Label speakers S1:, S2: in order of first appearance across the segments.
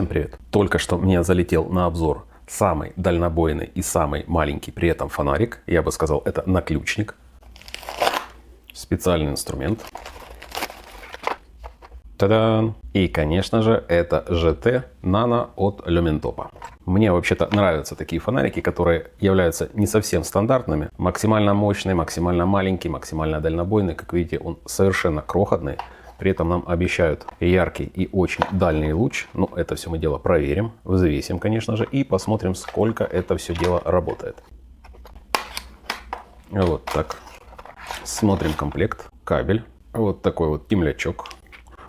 S1: Всем привет! Только что мне залетел на обзор самый дальнобойный и самый маленький при этом фонарик. Я бы сказал, это наключник. Специальный инструмент. Та-дам! И, конечно же, это GT Nano от Lumentop. Мне вообще-то нравятся такие фонарики, которые являются не совсем стандартными. Максимально мощный, максимально маленький, максимально дальнобойный. Как видите, он совершенно крохотный. При этом нам обещают яркий и очень дальний луч. Но это все мы дело проверим, взвесим, конечно же, и посмотрим, сколько это все дело работает. Вот так. Смотрим комплект. Кабель. Вот такой вот темлячок.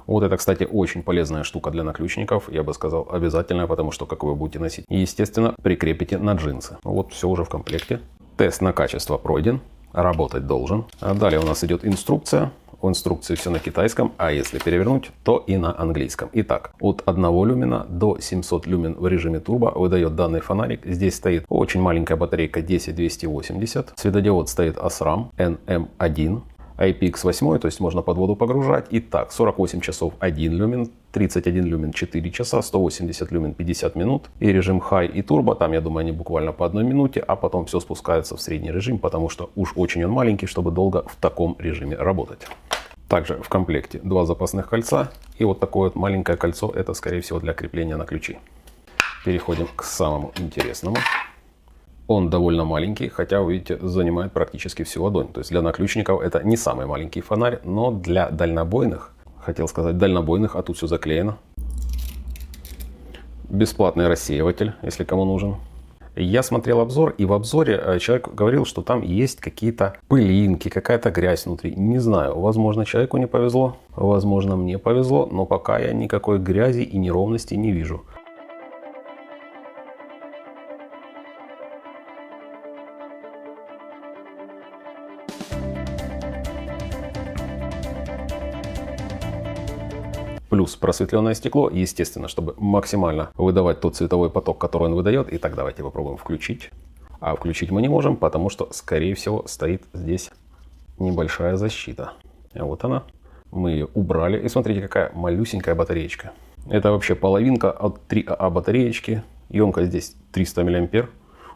S1: Вот это, кстати, очень полезная штука для наключников. Я бы сказал, обязательная, потому что, как вы будете носить, естественно, прикрепите на джинсы. Вот все уже в комплекте. Тест на качество пройден. Работать должен. А далее у нас идет инструкция. В инструкции все на китайском, а если перевернуть, то и на английском. Итак, от 1 люмена до 700 люмен в режиме турбо выдает данный фонарик. Здесь стоит очень маленькая батарейка 10280. Светодиод стоит OSRAM NM1. IPX8, то есть можно под воду погружать. Итак, 48 часов 1 люмен, 31 люмен 4 часа, 180 люмен 50 минут. И режим High и Turbo, там, я думаю, они буквально по 1 минуте, а потом все спускается в средний режим, потому что уж очень он маленький, чтобы долго в таком режиме работать. Также в комплекте 2 запасных кольца и вот такое вот маленькое кольцо, это, скорее всего, для крепления на ключи. Переходим к самому интересному. Он довольно маленький, хотя, вы видите, занимает практически всю ладонь. То есть для наключников это не самый маленький фонарь, но для дальнобойных, хотел сказать дальнобойных, а тут все заклеено. Бесплатный рассеиватель, если кому нужен. Я смотрел обзор, и в обзоре человек говорил, что там есть какие-то пылинки, какая-то грязь внутри. Не знаю, возможно, человеку не повезло, возможно, мне повезло, но пока я никакой грязи и неровности не вижу. Плюс просветленное стекло, естественно, чтобы максимально выдавать тот цветовой поток, который он выдает. Итак, давайте попробуем включить. А включить мы не можем, потому что, скорее всего, стоит здесь небольшая защита. Вот она. Мы ее убрали. И смотрите, какая малюсенькая батареечка. Это вообще половинка от 3АА батареечки. Емкость здесь 300 мА.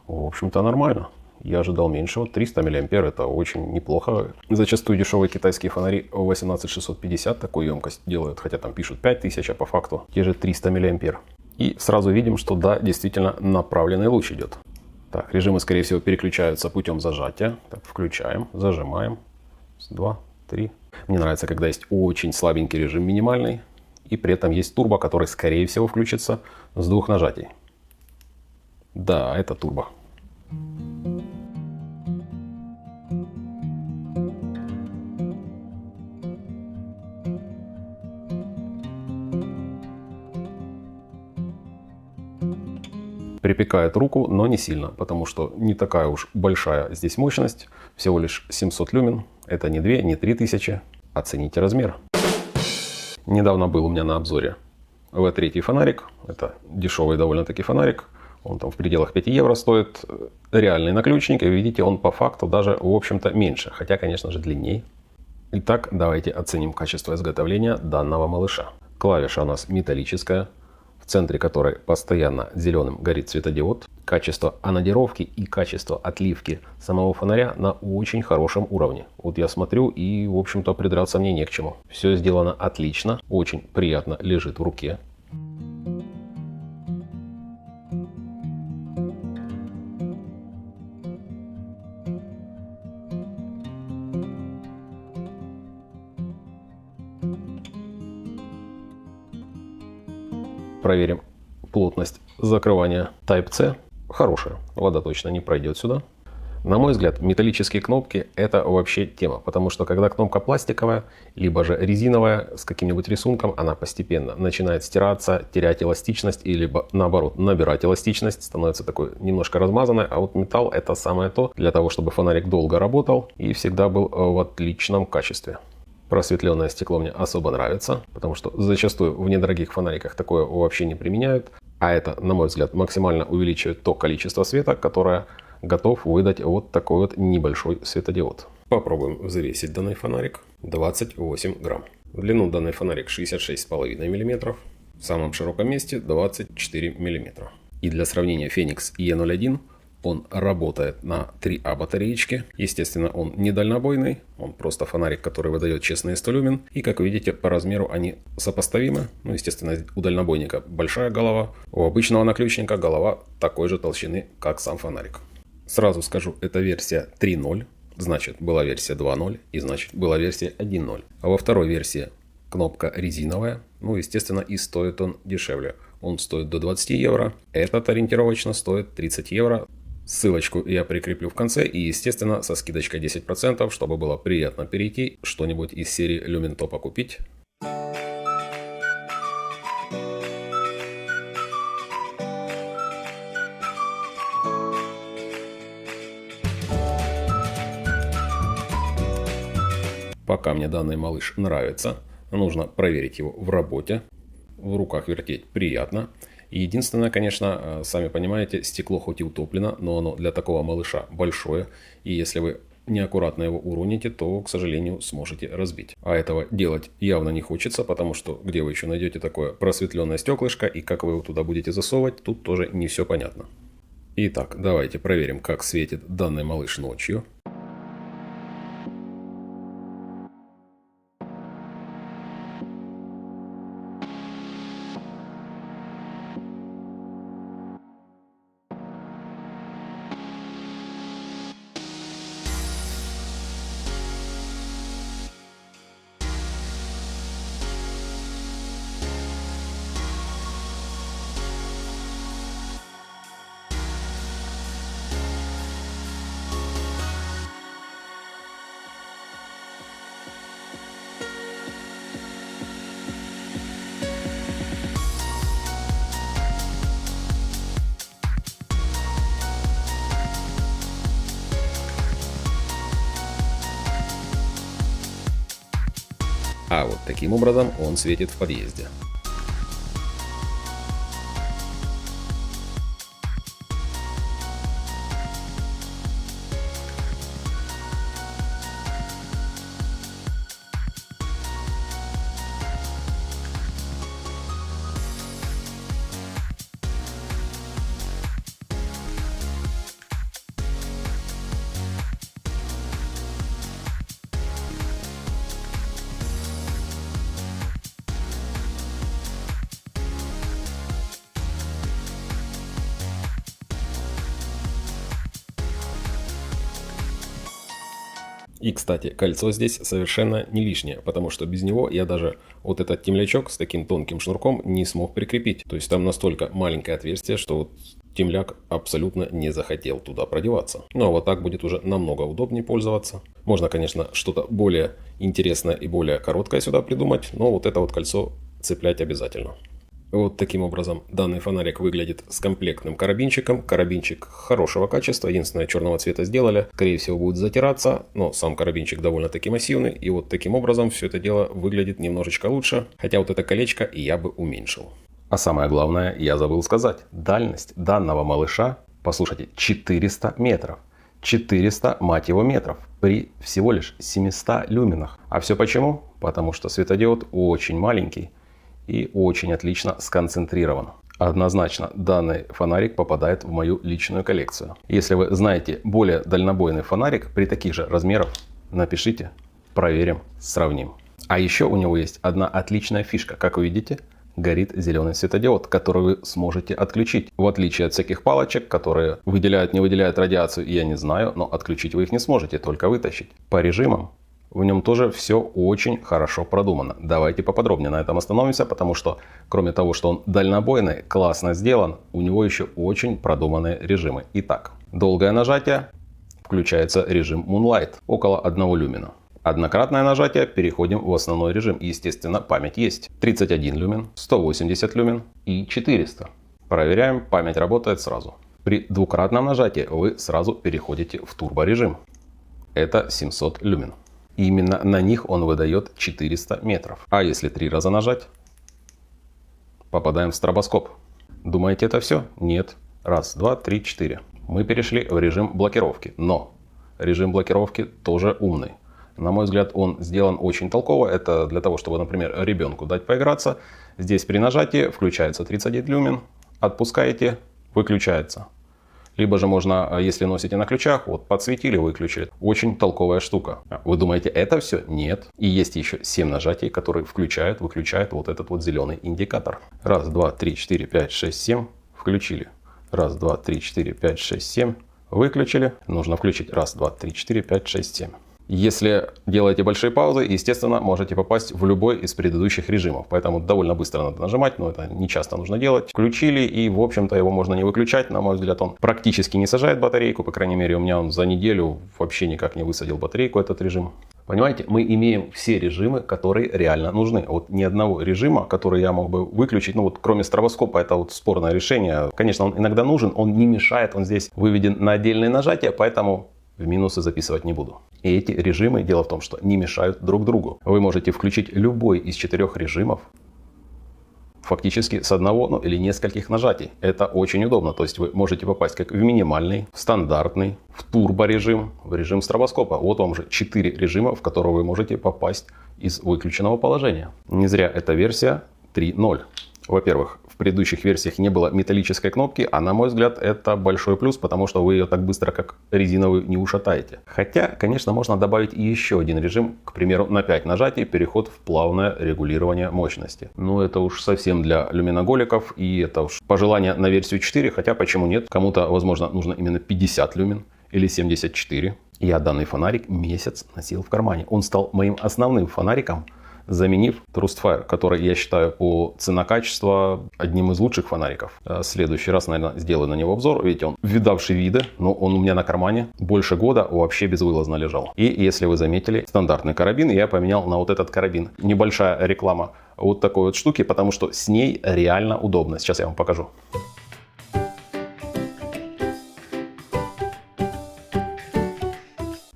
S1: В общем-то, нормально. Я ожидал меньшего. 300 мА это очень неплохо. Зачастую дешевые китайские фонари 18650 такую емкость делают. Хотя там пишут 5000, а по факту те же 300 мА. И сразу видим, что да, действительно направленный луч идет. Так, режимы, скорее всего, переключаются путем зажатия. Так, включаем, зажимаем. 2, 3. Мне нравится, когда есть очень слабенький режим минимальный. И при этом есть турбо, который, скорее всего, включится с 2 нажатий. Да, это турбо. Припекает руку, но не сильно, потому что не такая уж большая здесь мощность. Всего лишь 700 люмен. Это не 2, не 3000. Оцените размер. Недавно был у меня на обзоре V3 фонарик. Это дешевый довольно-таки фонарик. Он там в пределах 5 евро стоит. Реальный наключник. И видите, он по факту даже, в общем-то, меньше. Хотя, конечно же, длиннее. Итак, давайте оценим качество изготовления данного малыша. Клавиша у нас металлическая, в центре которой постоянно зеленым горит светодиод. Качество анодировки и качество отливки самого фонаря на очень хорошем уровне. Вот я смотрю, и, в общем-то, придраться мне не к чему. Все сделано отлично, очень приятно лежит в руке. Проверим плотность закрывания Type-C. Хорошая, вода точно не пройдет сюда. На мой взгляд, металлические кнопки это вообще тема, потому что когда кнопка пластиковая, либо же резиновая с каким-нибудь рисунком, она постепенно начинает стираться, терять эластичность, и либо наоборот набирать эластичность, становится такой немножко размазанной, а вот металл это самое то для того, чтобы фонарик долго работал и всегда был в отличном качестве. Просветленное стекло мне особо нравится, потому что зачастую в недорогих фонариках такое вообще не применяют. А это, на мой взгляд, максимально увеличивает то количество света, которое готов выдать вот такой вот небольшой светодиод. Попробуем взвесить данный фонарик. 28 грамм. В длину данный фонарик 66,5 мм. в самом широком месте 24 мм. И для сравнения Phoenix E01 он работает на 3А батареечке. Естественно, он не дальнобойный, он просто фонарик, который выдает честные 100 люмен. И как вы видите, по размеру они сопоставимы. Ну, естественно, у дальнобойника большая голова, у обычного наключника голова такой же толщины, как сам фонарик. Сразу скажу, это версия 3.0, значит была версия 2.0 и значит была версия 1.0. А во второй версии кнопка резиновая, ну, естественно, и стоит он дешевле. Он стоит до 20 евро, этот ориентировочно стоит 30 евро. Ссылочку я прикреплю в конце и, естественно, со скидочкой 10%, чтобы было приятно перейти, что-нибудь из серии Люминтопа купить. Пока мне данный малыш нравится, нужно проверить его в работе. В руках вертеть приятно. Единственное, конечно, сами понимаете, стекло хоть и утоплено, но оно для такого малыша большое. И если вы неаккуратно его уроните, то, к сожалению, сможете разбить. А этого делать явно не хочется, потому что где вы еще найдете такое просветленное стеклышко и как вы его туда будете засовывать, тут тоже не все понятно. Итак, давайте проверим, как светит данный малыш ночью. А вот таким образом он светит в подъезде. И, кстати, кольцо здесь совершенно не лишнее, потому что без него я даже вот этот темлячок с таким тонким шнурком не смог прикрепить. То есть там настолько маленькое отверстие, что вот темляк абсолютно не захотел туда продеваться. Ну а вот так будет уже намного удобнее пользоваться. Можно, конечно, что-то более интересное и более короткое сюда придумать, но вот это вот кольцо цеплять обязательно. Вот таким образом данный фонарик выглядит с комплектным карабинчиком. Карабинчик хорошего качества, единственное, черного цвета сделали. Скорее всего будет затираться, но сам карабинчик довольно-таки массивный. И вот таким образом все это дело выглядит немножечко лучше. Хотя вот это колечко я бы уменьшил. А самое главное, я забыл сказать. Дальность данного малыша, послушайте, 400 метров. 400, мать его, метров при всего лишь 700 люменах. А все почему? Потому что светодиод очень маленький и очень отлично сконцентрирован. Однозначно данный фонарик попадает в мою личную коллекцию. Если вы знаете более дальнобойный фонарик при таких же размерах, напишите, проверим, сравним. А еще у него есть одна отличная фишка. Как вы видите, горит зеленый светодиод, который вы сможете отключить. В отличие от всяких палочек, которые выделяют, не выделяют радиацию, я не знаю, но отключить вы их не сможете, только вытащить. По режимам в нем тоже все очень хорошо продумано. Давайте поподробнее на этом остановимся, потому что кроме того, что он дальнобойный, классно сделан, у него еще очень продуманные режимы. Итак, долгое нажатие, включается режим Moonlight, около 1 люмена. Однократное нажатие, переходим в основной режим. Естественно, память есть. 31 люмен, 180 люмен и 400. Проверяем, память работает сразу. При двукратном нажатии вы сразу переходите в турборежим. Это 700 люмен. И именно на них он выдает 400 метров. А если 3 раза нажать, попадаем в стробоскоп. Думаете, это все? Нет. Раз, два, три, 4. Мы перешли в режим блокировки. Но режим блокировки тоже умный. На мой взгляд, он сделан очень толково. Это для того, чтобы, например, ребенку дать поиграться. Здесь при нажатии включается 31 люмен, отпускаете, выключается. Либо же можно, если носите на ключах, вот подсветили, выключили. Очень толковая штука. Вы думаете, это все? Нет. И есть еще 7 нажатий, которые включают, выключают вот этот вот зеленый индикатор. Раз, два, три, четыре, пять, шесть, 7. Включили. Раз, два, три, четыре, пять, шесть, 7. Выключили. Нужно включить. Раз, два, три, четыре, пять, шесть, 7. Если делаете большие паузы, естественно, можете попасть в любой из предыдущих режимов. Поэтому довольно быстро надо нажимать, но это не часто нужно делать. Включили, и, в общем-то, его можно не выключать. На мой взгляд, он практически не сажает батарейку. По крайней мере, у меня он за неделю вообще никак не высадил батарейку, этот режим. Понимаете, мы имеем все режимы, которые реально нужны. Вот ни одного режима, который я мог бы выключить, ну вот кроме стробоскопа, это вот спорное решение. Конечно, он иногда нужен, он не мешает, он здесь выведен на отдельные нажатия, поэтому в минусы записывать не буду. И эти режимы, дело в том, что не мешают друг другу. Вы можете включить любой из 4 режимов фактически с одного, ну, или нескольких нажатий. Это очень удобно. То есть вы можете попасть как в минимальный, в стандартный, в турборежим, в режим стробоскопа. Вот вам же 4 режима, в которые вы можете попасть из выключенного положения. Не зря эта версия 3.0. Во-первых, в предыдущих версиях не было металлической кнопки, а на мой взгляд это большой плюс, потому что вы ее так быстро, как резиновую, не ушатаете. Хотя, конечно, можно добавить и еще один режим, к примеру, на 5 нажатий, переход в плавное регулирование мощности. Но это уж совсем для люминоголиков, и это уж пожелание на версию 4, хотя почему нет, кому-то, возможно, нужно именно 50 люмен или 74. Я данный фонарик месяц носил в кармане. Он стал моим основным фонариком, заменив Trustfire, который я считаю по цена-качество одним из лучших фонариков. В следующий раз, наверное, сделаю на него обзор. Видите, он видавший виды, но он у меня на кармане больше года вообще безвылазно лежал. И если вы заметили, стандартный карабин я поменял на вот этот карабин. Небольшая реклама вот такой вот штуки, потому что с ней реально удобно. Сейчас я вам покажу.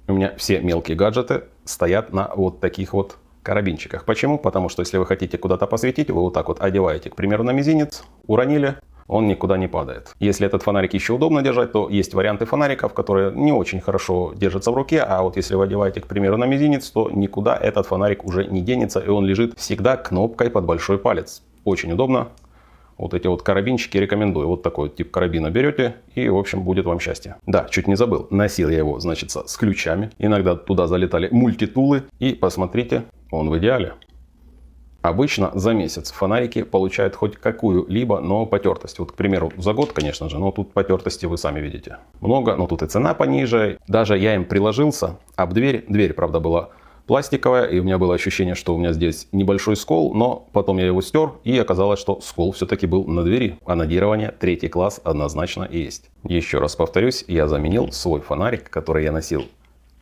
S1: У меня все мелкие гаджеты стоят на вот таких вот карабинчиках. Почему? Потому что если вы хотите куда-то посветить, вы вот так вот одеваете, к примеру, на мизинец, уронили, он никуда не падает. Если этот фонарик еще удобно держать, то есть варианты фонариков, которые не очень хорошо держатся в руке, а вот если вы одеваете, к примеру, на мизинец, то никуда этот фонарик уже не денется, и он лежит всегда кнопкой под большой палец. Очень удобно. Вот эти вот карабинчики рекомендую. Вот такой вот тип карабина берете, и, в общем, будет вам счастье. Да, чуть не забыл. Носил я его, значит, с ключами. Иногда туда залетали мультитулы. И посмотрите, он в идеале. Обычно за месяц фонарики получают хоть какую-либо, но потертость. Вот, к примеру, за год, конечно же, но тут потертости вы сами видите. Много, но тут и цена пониже. Даже я им приложился об дверь. Дверь, правда, была пластиковая, и у меня было ощущение, что у меня здесь небольшой скол, но потом я его стер, и оказалось, что скол все-таки был на двери, а надирование 3 класс однозначно есть. Еще раз повторюсь, я заменил свой фонарик, который я носил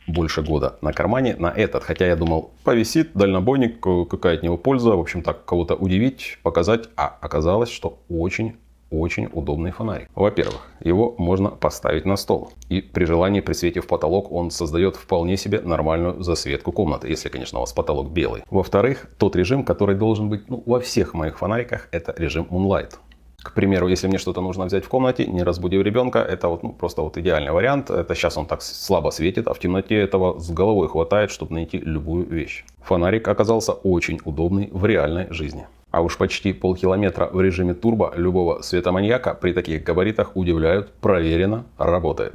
S1: больше года на кармане, на этот, хотя я думал, повисит дальнобойник, какая от него польза, в общем так, кого-то удивить, показать, а оказалось, что очень удобный фонарик. Во-первых, его можно поставить на стол. И при желании, при свете в потолок, он создает вполне себе нормальную засветку комнаты. Если, конечно, у вас потолок белый. Во-вторых, тот режим, который должен быть во всех моих фонариках, это режим Moonlight. К примеру, если мне что-то нужно взять в комнате, не разбудив ребенка, это вот, просто вот идеальный вариант. Это сейчас он так слабо светит, а в темноте этого с головой хватает, чтобы найти любую вещь. Фонарик оказался очень удобный в реальной жизни. А уж почти полкилометра в режиме турбо любого светоманьяка при таких габаритах удивляют, проверено, работает.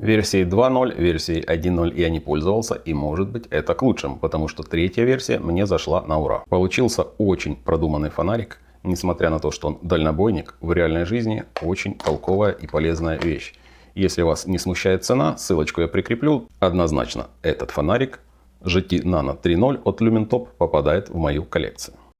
S1: Версией 2.0, версией 1.0 я не пользовался, и может быть это к лучшему, потому что 3-я версия мне зашла на ура. Получился очень продуманный фонарик, несмотря на то, что он дальнобойник, в реальной жизни очень толковая и полезная вещь. Если вас не смущает цена, ссылочку я прикреплю. Однозначно этот фонарик GT Nano 3.0 от LumenTop попадает в мою коллекцию.